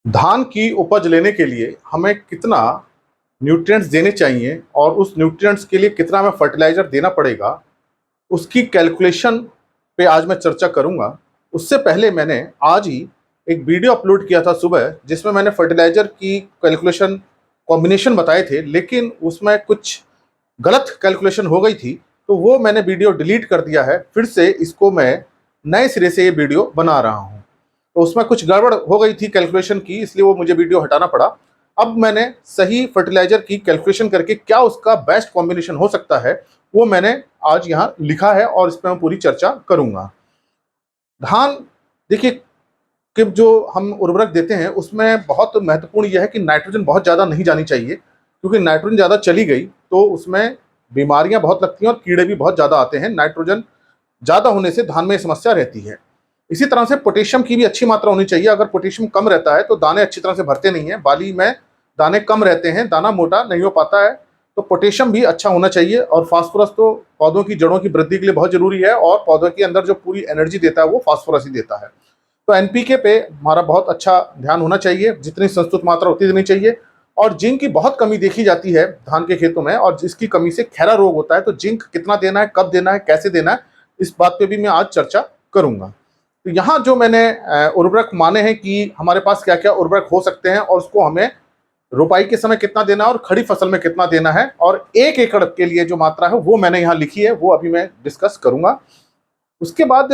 धान की उपज लेने के लिए हमें कितना न्यूट्रिएंट्स देने चाहिए और उस न्यूट्रिएंट्स के लिए कितना हमें फर्टिलाइज़र देना पड़ेगा, उसकी कैलकुलेशन पे आज मैं चर्चा करूँगा। उससे पहले मैंने आज ही एक वीडियो अपलोड किया था सुबह, जिसमें मैंने फर्टिलाइज़र की कैलकुलेशन कॉम्बिनेशन बताए थे, लेकिन उसमें कुछ गलत कैलकुलेशन हो गई थी, तो वो मैंने वीडियो डिलीट कर दिया है। फिर से इसको मैं नए सिरे से ये वीडियो बना रहा हूँ। तो उसमें कुछ गड़बड़ हो गई थी कैलकुलेशन की, इसलिए वो मुझे वीडियो हटाना पड़ा। अब मैंने सही फर्टिलाइज़र की कैलकुलेशन करके क्या उसका बेस्ट कॉम्बिनेशन हो सकता है, वो मैंने आज यहाँ लिखा है और इस पे मैं पूरी चर्चा करूँगा। धान देखिए कि जो हम उर्वरक देते हैं, उसमें बहुत महत्वपूर्ण ये है कि नाइट्रोजन बहुत ज़्यादा नहीं जानी चाहिए, क्योंकि नाइट्रोजन ज़्यादा चली गई तो उसमें बीमारियाँ बहुत लगती हैं और कीड़े भी बहुत ज़्यादा आते हैं। नाइट्रोजन ज़्यादा होने से धान में ये समस्या रहती है। इसी तरह से पोटेशियम की भी अच्छी मात्रा होनी चाहिए। अगर पोटेशियम कम रहता है तो दाने अच्छी तरह से भरते नहीं हैं, बाली में दाने कम रहते हैं, दाना मोटा नहीं हो पाता है। तो पोटेशियम भी अच्छा होना चाहिए। और फास्फोरस तो पौधों की जड़ों की वृद्धि के लिए बहुत जरूरी है, और पौधों के अंदर जो पूरी एनर्जी देता है वो फास्फोरस ही देता है। तो एनपीके पे हमारा बहुत अच्छा ध्यान होना चाहिए, जितनी संस्तुत मात्रा उतनी देनी चाहिए। और जिंक की बहुत कमी देखी जाती है धान के खेतों में, और जिसकी कमी से खैरा रोग होता है। तो जिंक कितना देना है, कब देना है, कैसे देना है, इस बात पे भी मैं आज चर्चा करूंगा। तो यहाँ जो मैंने उर्वरक माने हैं कि हमारे पास क्या क्या उर्वरक हो सकते हैं, और उसको हमें रोपाई के समय कितना देना है और खड़ी फसल में कितना देना है, और 1 एकड़ के लिए जो मात्रा है वो मैंने यहाँ लिखी है, वो अभी मैं डिस्कस करूंगा। उसके बाद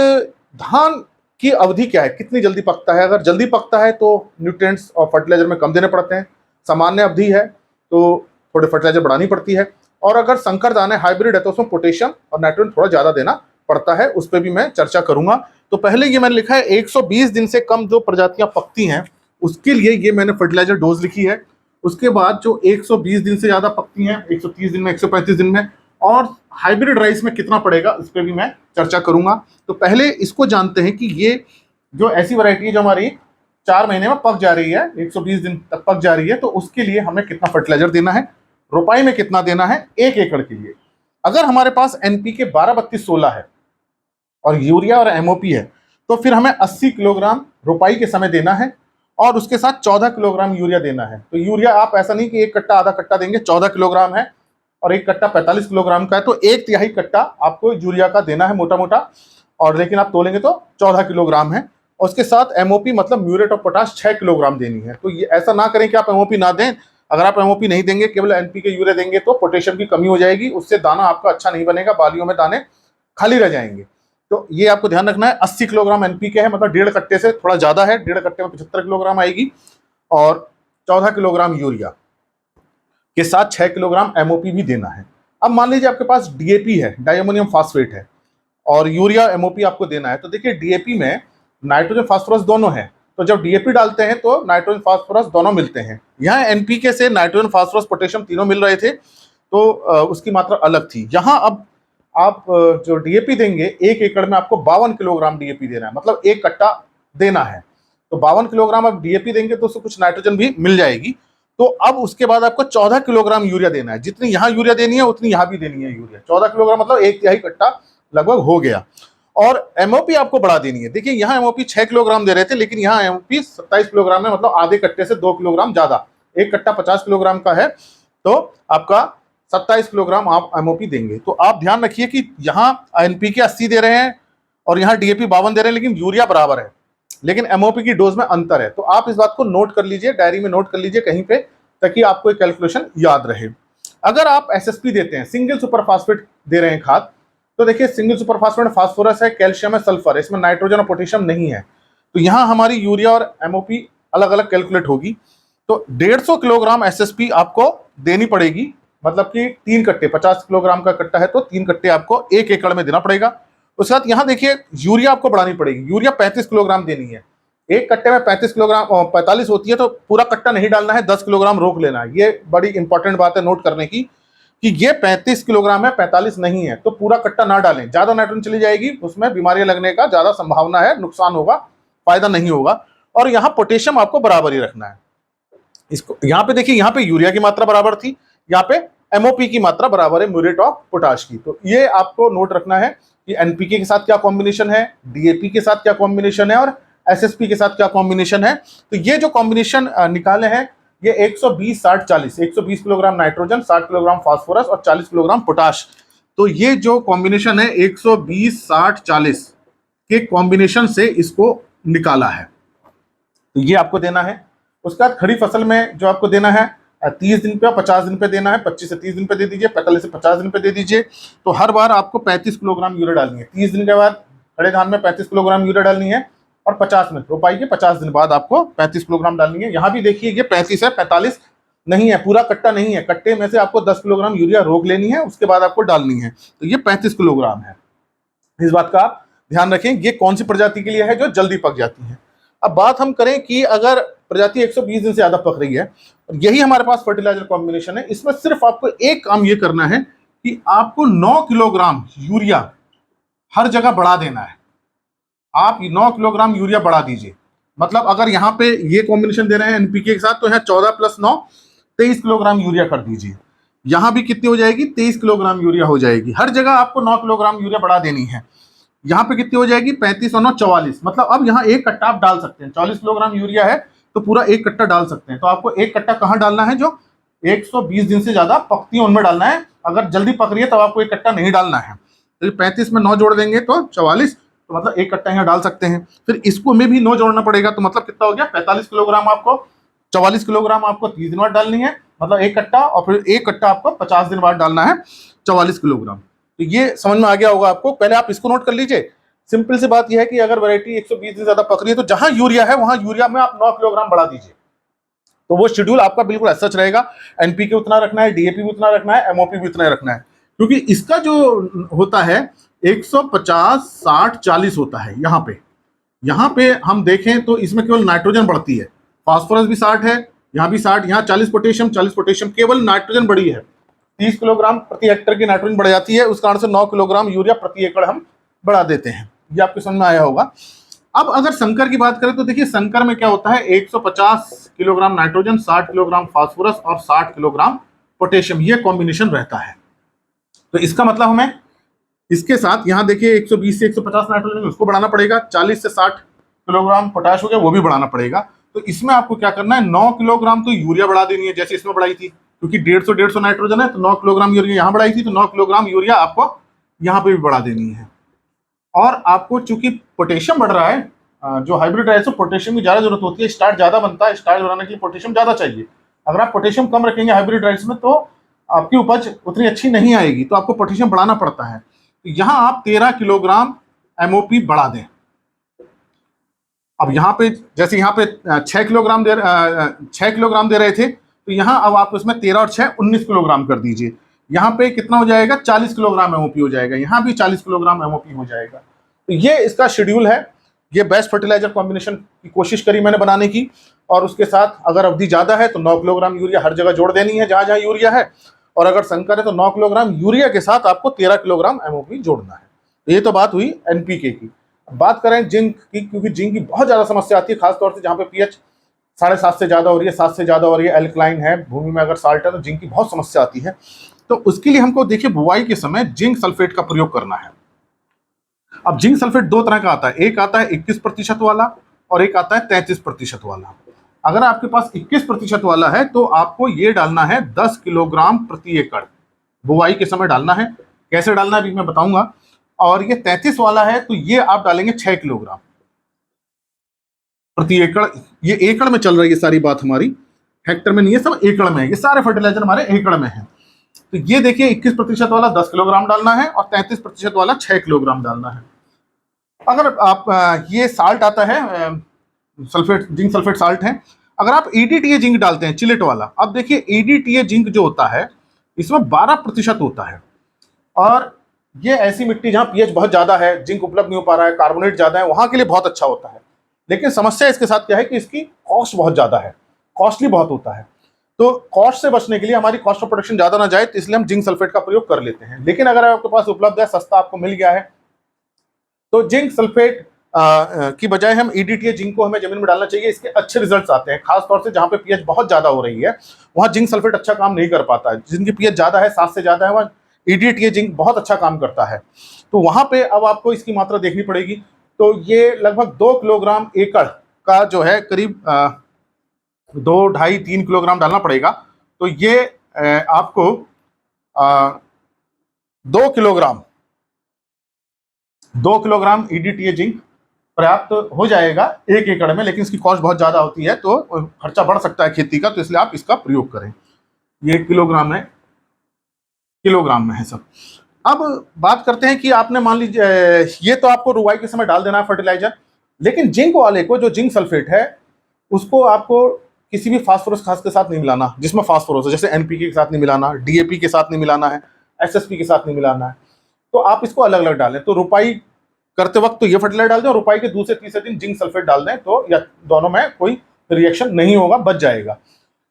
धान की अवधि क्या है, कितनी जल्दी पकता है। अगर जल्दी पकता है तो न्यूट्रिएंट्स और फर्टिलाइजर में कम देने पड़ते हैं। सामान्य अवधि है तो थोड़े फर्टिलाइजर बढ़ानी पड़ती है। और अगर संकर दाने हाइब्रिड है तो उसमें पोटेशियम और नाइट्रोजन थोड़ा ज्यादा देना पड़ता है, उस पर भी मैं चर्चा करूंगा। तो पहले ये मैंने लिखा है 120 दिन से कम जो प्रजातियां पकती हैं उसके लिए ये मैंने फर्टिलाइजर डोज लिखी है। उसके बाद जो 120 दिन से ज्यादा पकती हैं, 130 दिन में, 135 दिन में, और हाइब्रिड राइस में कितना पड़ेगा, इस पर भी मैं चर्चा करूंगा। तो पहले इसको जानते हैं कि ये जो ऐसी वैरायटी है जो हमारी 4 महीने में पक जा रही है, 120 दिन तक पक जा रही है, तो उसके लिए हमें कितना फर्टिलाइजर देना है, रोपाई में कितना देना है 1 एकड़ के लिए। अगर हमारे पास एनपीके 12-32-16 है और यूरिया और एमओपी है, तो फिर हमें 80 किलोग्राम रोपाई के समय देना है, और उसके साथ 14 किलोग्राम यूरिया देना है। तो यूरिया आप ऐसा नहीं कि 1 कट्टा आधा कट्टा देंगे, 14 किलोग्राम है और 1 कट्टा 45 किलोग्राम का है, तो 1/3 कट्टा आपको यूरिया का देना है मोटा मोटा। और लेकिन आप तोलेंगे तो 14 किलोग्राम है। और उसके साथ एमओपी मतलब म्यूरेट ऑफ पोटाश 6 किलोग्राम देनी है। तो ये ऐसा ना करें कि आप एमओपी ना दें। अगर आप एमओपी नहीं देंगे, केवल एनपीके यूरिया देंगे, तो पोटेशियम की कमी हो जाएगी, उससे दाना आपका अच्छा नहीं बनेगा, बालियों में दाने खाली रह जाएंगे। तो ये आपको ध्यान रखना है। 80 किलोग्राम एनपीके है, मतलब 1.5 कट्टे से थोड़ा ज्यादा है, 1.5 कट्टे में 75 किलोग्राम आएगी। और 14 किलोग्राम यूरिया के साथ 6 किलोग्राम एमओपी भी देना है। अब मान लीजिए आपके पास डीएपी है, डायमोनियम फास्फेट है, और यूरिया एमओपी आपको देना है। तो देखिए डीएपी में नाइट्रोजन फास्फोरस दोनों है, तो जब डीएपी डालते हैं तो नाइट्रोजन फास्फोरस दोनों मिलते हैं। यहाँ एनपीके से नाइट्रोजन फास्फोरस पोटेशियम तीनों मिल रहे थे, तो उसकी मात्रा अलग थी। यहाँ अब आप जो डीएपी देंगे, 1 एकड़ में आपको 52 किलोग्राम डीएपी देना है, मतलब 1 कट्टा देना है। तो 52 किलोग्राम आप डीएपी देंगे तो उससे कुछ नाइट्रोजन भी मिल जाएगी। तो अब उसके बाद आपको 14 किलोग्राम यूरिया देना है। जितनी यहाँ यूरिया देनी है उतनी यहाँ भी देनी है यूरिया। 14 किलोग्राम मतलब 1/3 कट्टा लगभग हो गया। और एमओपी आपको बढ़ा देनी है। देखिए यहाँ एमओपी 6 किलोग्राम दे रहे थे, लेकिन यहाँ एमओपी 27 किलोग्राम है, मतलब आधे कट्टे से 2 किलोग्राम ज्यादा। 1 कट्टा 50 किलोग्राम का है, तो आपका 27 किलोग्राम आप एमओपी देंगे। तो आप ध्यान रखिए कि यहाँ एनपीके 80 दे रहे हैं और यहाँ डीएपी 52 दे रहे हैं, लेकिन यूरिया बराबर है, लेकिन एमओपी की डोज में अंतर है। तो आप इस बात को नोट कर लीजिए, डायरी में नोट कर लीजिए कहीं पे, ताकि आपको एक कैलकुलेशन याद रहे। अगर आप एसएसपी देते हैं, सिंगल सुपर फास्फेट दे रहे हैं खाद, तो देखिए सिंगल सुपर फास्फेट में फास्फोरस है, कैल्शियम है, सल्फर है, इसमें नाइट्रोजन और पोटेशियम नहीं है। तो यहाँ हमारी यूरिया और एमओपी अलग अलग कैलकुलेट होगी। तो 150 किलोग्राम एसएसपी आपको देनी पड़ेगी, मतलब कि 3 कट्टे, 50 किलोग्राम का कट्टा है तो 3 कट्टे आपको 1 एकड़ में देना पड़ेगा। उसके बाद यहाँ देखिए यूरिया आपको बढ़ानी पड़ेगी। यूरिया 35 किलोग्राम देनी है। 1 कट्टे में 35 किलोग्राम 45 होती है, तो पूरा कट्टा नहीं डालना है, 10 किलोग्राम रोक लेना है। ये बड़ी इंपॉर्टेंट बात है नोट करने की, कि ये 35 किलोग्राम है, 45 नहीं है। तो पूरा कट्टा ना डालें, ज्यादा नाइट्रोजन चली जाएगी, उसमें बीमारियां लगने का ज्यादा संभावना है, नुकसान होगा, फायदा नहीं होगा। और यहाँ पोटेशियम आपको बराबर ही रखना है। इसको यहाँ पे देखिए, यहाँ पे यूरिया की मात्रा बराबर थी, यहाँ पे एमओपी की मात्रा बराबर है म्यूरेट ऑफ पोटाश की। तो ये आपको नोट रखना है कि एनपीके के साथ क्या कॉम्बिनेशन है, डीएपी के साथ क्या कॉम्बिनेशन है, और एसएसपी के साथ क्या कॉम्बिनेशन है। तो ये जो कॉम्बिनेशन निकाले हैं ये 120 60 40, 120 किलोग्राम नाइट्रोजन, 60 किलोग्राम फास्फोरस और 40 किलोग्राम पोटाश। तो ये जो कॉम्बिनेशन है 120 60 40 के कॉम्बिनेशन से इसको निकाला है। तो ये आपको देना है। उसके बाद खड़ी फसल में जो आपको देना है 30 दिन पे और 50 दिन पे देना है। 25 से 30 दिन पे दे दीजिए, 45 से 50 दिन पे दे दीजिए। तो हर बार आपको 35 किलोग्राम यूरिया डालनी है। 30 दिन के बाद खड़े धान में 35 किलोग्राम यूरिया डालनी है और 50 में रोपाई के 50 दिन बाद आपको 35 किलोग्राम डालनी है। यहाँ भी देखिए ये 35 है, 45 नहीं है, पूरा कट्टा नहीं है। कट्टे में से आपको 10 किलोग्राम यूरिया रोक लेनी है, उसके बाद आपको डालनी है। तो ये 35 किलोग्राम है। इस बात का आप ध्यान रखें। ये कौन सी प्रजाति के लिए है? जो जल्दी पक जाती है। अब बात हम करें कि अगर प्रजाति 120 दिन से ज्यादा पक रही है और यही हमारे पास फर्टिलाइजर कॉम्बिनेशन है, इसमें सिर्फ आपको एक काम ये करना है कि आपको 9 किलोग्राम यूरिया हर जगह बढ़ा देना है। आप 9 किलोग्राम यूरिया बढ़ा दीजिए। मतलब अगर यहाँ पे ये कॉम्बिनेशन दे रहे हैं एनपीके के साथ, तो यहाँ 14 + 9 23 किलोग्राम यूरिया कर दीजिए। यहाँ भी कितनी हो जाएगी? 23 किलोग्राम यूरिया हो जाएगी। हर जगह आपको 9 किलोग्राम यूरिया बढ़ा देनी है। यहाँ पे कितनी हो जाएगी? 35 और 9 44। मतलब अब यहाँ एक कट्टा आप डाल सकते हैं। 40 किलोग्राम यूरिया है तो पूरा एक कट्टा डाल सकते हैं। तो आपको एक कट्टा कहाँ डालना है? जो 120 दिन से ज्यादा पकती है उनमें डालना है। अगर जल्दी पक रही है तब आपको एक कट्टा नहीं डालना है। तो 35 में 9 जोड़ देंगे तो 44, तो मतलब एक कट्टा यहाँ डाल सकते हैं। फिर इसको में भी 9 जोड़ना पड़ेगा, तो मतलब कितना हो गया? 45 किलोग्राम आपको, 44 किलोग्राम आपको 30 दिन बाद डालनी है, मतलब एक कट्टा, और फिर एक कट्टा आपको 50 दिन बाद डालना है 44 किलोग्राम। तो ये समझ में आ गया होगा आपको। पहले आप इसको नोट कर लीजिए। सिंपल सी बात यह है कि अगर वैरायटी 120 दिन ज्यादा पक रही है तो जहां यूरिया है वहां यूरिया में आप 9 किलोग्राम बढ़ा दीजिए। तो वो शेड्यूल आपका बिल्कुल ऐसा रहेगा। एनपीके उतना रखना है, डीएपी भी उतना रखना है, एमओपी भी उतना रखना है। क्योंकि इसका जो होता है 150 60 40 होता है। यहाँ पे हम देखें तो इसमें केवल नाइट्रोजन बढ़ती है, फास्फोरस भी 60 है, यहाँ भी 60, यहाँ 40 पोटेशियम, केवल नाइट्रोजन बढ़ी है। 30 किलोग्राम प्रति हेक्टेयर की नाइट्रोजन बढ़ जाती है। उस कारण से 9 किलोग्राम यूरिया प्रति एकड़ हम बढ़ा देते हैं। ये आपको समझ में आया होगा। अब अगर संकर की बात करें तो देखिए संकर में क्या होता है? 150 किलोग्राम नाइट्रोजन, 60 किलोग्राम फास्फोरस और 60 किलोग्राम पोटेशियम, ये कॉम्बिनेशन रहता है। तो इसका मतलब हमें इसके साथ यहाँ देखिए 120 से 150 नाइट्रोजन उसको बढ़ाना पड़ेगा, 40 से 60 किलोग्राम पोटाश हो गया वो भी बढ़ाना पड़ेगा। तो इसमें आपको क्या करना है? 9 किलोग्राम तो यूरिया बढ़ा देनी है जैसे इसमें बढ़ाई थी, क्योंकि 150 नाइट्रोजन है तो 9 किलोग्राम यूरिया यहाँ बढ़ाई थी, तो 9 किलोग्राम यूरिया आपको यहाँ पे भी बढ़ा देनी है। और आपको चूंकि पोटेशियम बढ़ रहा है, जो हाइब्रिड राइस है पोटेशियम की ज्यादा जरूरत होती है, स्टार्च ज्यादा बनता है, स्टार्च बनाने के लिए पोटेशियम ज्यादा चाहिए। अगर आप पोटेशियम कम रखेंगे हाइब्रिड राइस में तो आपकी उपज उतनी अच्छी नहीं आएगी, तो आपको पोटेशियम बढ़ाना पड़ता है। तो यहाँ आप 13 किलोग्राम एमओपी बढ़ा दें। अब यहाँ पे जैसे यहाँ पे 6 किलोग्राम दे रहे थे, तो यहाँ अब आप उसमें 13 और 6 19 किलोग्राम कर दीजिए। यहाँ पे कितना हो जाएगा? 40 किलोग्राम एमओपी हो जाएगा। यहाँ भी 40 किलोग्राम एमओपी हो जाएगा। तो ये इसका शेड्यूल है। ये बेस्ट फर्टिलाइजर कॉम्बिनेशन की कोशिश करी मैंने बनाने की, और उसके साथ अगर अवधि ज्यादा है तो 9 किलोग्राम यूरिया हर जगह जोड़ देनी है जहां जहां यूरिया है, और अगर संकर है तो 9 किलोग्राम यूरिया के साथ आपको 13 किलोग्राम एमओपी जोड़ना है। तो ये तो बात हुई एनपीके की। बात करें जिंक की, क्योंकि जिंक की बहुत ज्यादा समस्या आती है, खासतौर से जहां पे पीएच 7.5 से ज्यादा हो रही है, 7 से ज्यादा हो रही है, एल्कलाइन है, भूमि में अगर साल्ट है, तो जिंक की बहुत समस्या आती है। तो उसके लिए हमको देखिए बुआई के समय जिंक सल्फेट का प्रयोग करना है। अब जिंक सल्फेट दो तरह का आता है, एक आता है 21% वाला और एक आता है 33% वाला। अगर आपके पास 21% वाला है तो आपको ये डालना है 10 किलोग्राम प्रति एकड़, बुआई के समय डालना है। कैसे डालना है अभी मैं बताऊंगा। और ये 33 वाला है तो ये आप डालेंगे 6 किलोग्राम प्रति एकड़। ये एकड़ में चल रही है सारी बात हमारी, हेक्टर में नहीं है, सब एकड़ में है। ये सारे फर्टिलाइजर हमारे एकड़ में है। तो ये देखिए 21% वाला 10 किलोग्राम डालना है और 33% वाला 6 किलोग्राम डालना है। अगर आप ये साल्ट आता है सल्फेट, जिंक सल्फेट साल्ट है। अगर आप ईडीटीए जिंक डालते हैं चिलेट वाला, अब देखिए ईडीटीए जिंक जो होता है इसमें 12% होता है, और ये ऐसी मिट्टी जहां पीएच बहुत ज्यादा है, जिंक उपलब्ध नहीं हो पा रहा है, कार्बोनेट ज्यादा है, वहां के लिए बहुत अच्छा होता है। लेकिन समस्या इसके साथ क्या है कि इसकी कॉस्ट बहुत ज्यादा है, कॉस्टली बहुत होता है। तो कॉस्ट से बचने के लिए, हमारी कॉस्ट ऑफ प्रोडक्शन ज्यादा ना जाए, तो इसलिए हम जिंक सल्फेट का प्रयोग कर लेते हैं। लेकिन अगर आपके पास उपलब्ध है, सस्ता आपको मिल गया है, तो जिंक सल्फेट की बजाय हम ईडीटीए जिंक को हमें जमीन में डालना चाहिए। इसके अच्छे रिजल्ट्स आते हैं, खासतौर से जहां पे पीएच बहुत ज्यादा हो रही है वहां जिंक सल्फेट अच्छा काम नहीं कर पाता है। जिनकी पीएच ज्यादा है, 7 से ज्यादा है, वहां ईडीटीए जिंक बहुत अच्छा काम करता है। तो वहां पे अब आपको इसकी मात्रा देखनी पड़ेगी। तो ये लगभग 2 किलोग्राम एकड़ का जो है करीब 2-2.5-3 किलोग्राम डालना पड़ेगा। तो ये आपको 2 किलोग्राम EDTA जिंक पर्याप्त हो जाएगा 1 एकड़ में, लेकिन इसकी कॉस्ट बहुत ज़्यादा होती है तो खर्चा बढ़ सकता है खेती का, तो इसलिए आप इसका प्रयोग करें। ये किलोग्राम में है सब। अब बात करते हैं कि आपने मान लीजिए ये तो आपको रुवाई के समय डाल देना है फर्टिलाइजर, लेकिन जिंक वाले को, जो जिंक सल्फेट है, उसको आपको किसी भी फास्फोरस खाद के साथ नहीं मिलाना जिसमें फास्फोरस है, जैसे NPK के साथ नहीं मिलाना, DAP के साथ नहीं मिलाना है, SSP के साथ नहीं मिलाना है। तो आप इसको अलग अलग डालें। तो रुपाई करते वक्त तो ये फर्टिलाइजर डाल दें और रुपाई के दूसरे तीसरे दिन जिंक सल्फेट डाल दें, तो या दोनों में कोई रिएक्शन नहीं होगा, बच जाएगा।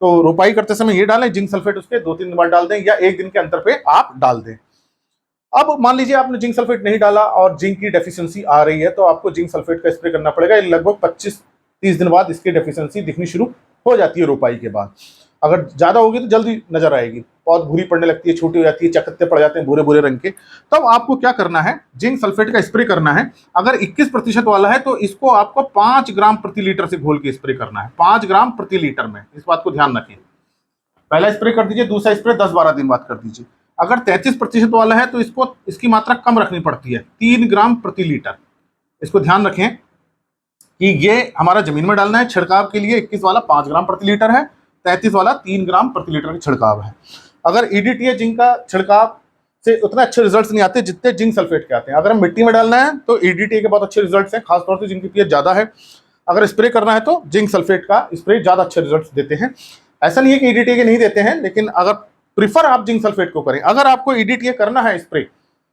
तो रुपाई करते समय ये डालें, जिंक सल्फेट उसके 2-3 बार डाल दें या 1 दिन के अंतर पे आप डाल दें। अब मान लीजिए आपने जिंक सल्फेट नहीं डाला और जिंक की डेफिशिएंसी आ रही है, तो आपको जिंक सल्फेट का स्प्रे करना पड़ेगा। लगभग 25-30 दिन बाद इसकी डेफिशिएंसी दिखनी शुरू हो जाती है रुपाई के बाद। अगर ज्यादा होगी तो जल्दी नजर आएगी, पौध भूरी पड़ने लगती है, छोटी हो जाती है, चकत्ते पड़ जाते हैं भूरे भूरे रंग के। तब आपको क्या करना है, जिंक सल्फेट का स्प्रे करना है। अगर 21% वाला है तो इसको आपको 5 ग्राम प्रति लीटर से घोल के स्प्रे करना है, 5 ग्राम प्रति लीटर में। इस बात को ध्यान रखें। पहला स्प्रे कर दीजिए, दूसरा स्प्रे 10-12 दिन बाद कर दीजिए। अगर 33% वाला है तो इसकी मात्रा कम रखनी पड़ती है, 3 ग्राम प्रति लीटर। इसको ध्यान रखें कि ये हमारा जमीन में डालना है। छिड़काव के लिए 21 वाला 5 ग्राम प्रति लीटर है, 33 वाला 3 ग्राम प्रति लीटर का छिड़काव है। अगर EDTA जिंक का छिड़काव से उतने अच्छे रिजल्ट्स नहीं आते जितने जिंक सल्फेट के आते हैं। अगर हम मिट्टी में डालना है तो EDTA के बहुत अच्छे रिजल्ट्स हैं, खासतौर से जिनकी पीएच ज्यादा है। अगर स्प्रे करना है तो जिंक सल्फेट का स्प्रे ज्यादा अच्छे रिजल्ट्स देते हैं। ऐसा नहीं है कि EDTA के नहीं देते हैं, लेकिन अगर प्रिफर आप जिंक सल्फेट को करें। अगर आपको EDTA करना है, स्प्रे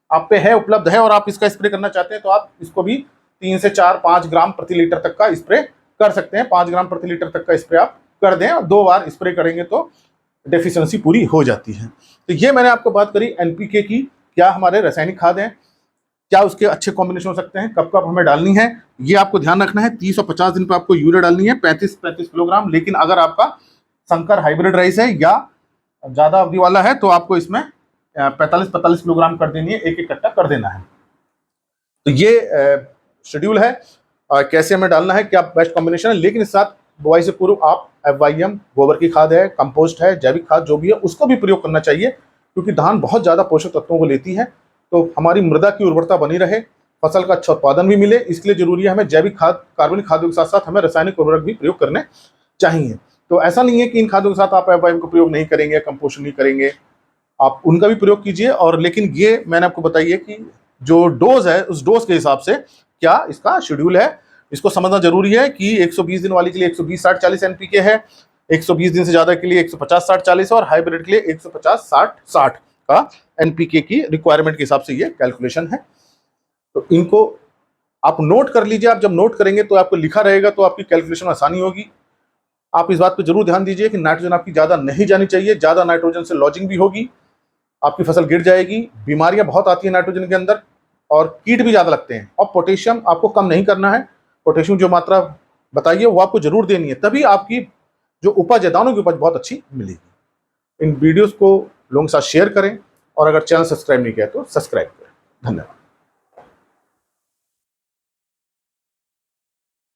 आप पे है, उपलब्ध है और आप इसका स्प्रे करना चाहते हैं, तो आप इसको भी 3 से 4-5 ग्राम प्रति लीटर तक का स्प्रे कर सकते हैं। 5 ग्राम प्रति लीटर तक का स्प्रे आप कर दें और 2 बार स्प्रे करेंगे तो डेफिशिएंसी पूरी हो जाती है। तो ये मैंने आपको बात करी NPK की, क्या हमारे रासायनिक खाद हैं, क्या उसके अच्छे कॉम्बिनेशन हो सकते हैं, कब कब हमें डालनी है, ये आपको ध्यान रखना है। 30 और 50 दिन पे आपको यूरिया डालनी है 35-35 किलोग्राम। लेकिन अगर आपका संकर हाइब्रिड राइस है या ज्यादा अवधि वाला है तो आपको इसमें 45-45 किलोग्राम कर देनी है, एक कट्टा कर देना है। तो ये शेड्यूल है कैसे हमें डालना है, क्या बेस्ट कॉम्बिनेशन है। लेकिन इस साथ बुआई से पूर्व आप FYM, गोबर की खाद है, कंपोस्ट है, जैविक खाद जो भी है, उसको भी प्रयोग करना चाहिए, क्योंकि धान बहुत ज्यादा पोषक तत्वों को लेती है। तो हमारी मृदा की उर्वरता बनी रहे, फसल का अच्छा उत्पादन भी मिले, इसलिए जरूरी है हमें जैविक खाद, कार्बनिक खादों के साथ साथ हमें रासायनिक उर्वरक भी प्रयोग करने चाहिए। तो ऐसा नहीं है कि इन खादों के साथ आप FYM का प्रयोग नहीं करेंगे, कंपोस्ट नहीं करेंगे, आप उनका भी प्रयोग कीजिए। और लेकिन ये मैंने आपको बताइए कि जो डोज है, उस डोज के हिसाब से क्या इसका शेड्यूल है, इसको समझना जरूरी है कि 120 दिन वाली के लिए 120-60-40 NPK है, 120 दिन से ज्यादा के लिए 150-60-40 और हाइब्रिड के लिए 150-60-60 का NPK की रिक्वायरमेंट के हिसाब से ये कैलकुलेशन है। तो इनको आप नोट कर लीजिए। आप जब नोट करेंगे तो आपको लिखा रहेगा तो आपकी कैलकुलेशन में आसानी होगी। आप इस बात पर जरूर ध्यान दीजिए कि नाइट्रोजन आपकी ज्यादा नहीं जानी चाहिए। ज्यादा नाइट्रोजन से लॉजिंग भी होगी, आपकी फसल गिर जाएगी, बीमारियां बहुत आती है नाइट्रोजन के अंदर और कीट भी ज्यादा लगते हैं। और पोटेशियम आपको कम नहीं करना है, पोटेशियम जो मात्रा बताइए वो आपको जरूर देनी है, तभी आपकी जो उपज है, दानों की उपज बहुत अच्छी मिलेगी। इन वीडियोस को लोगों के साथ शेयर करें और अगर चैनल सब्सक्राइब नहीं किया तो सब्सक्राइब करें। धन्यवाद।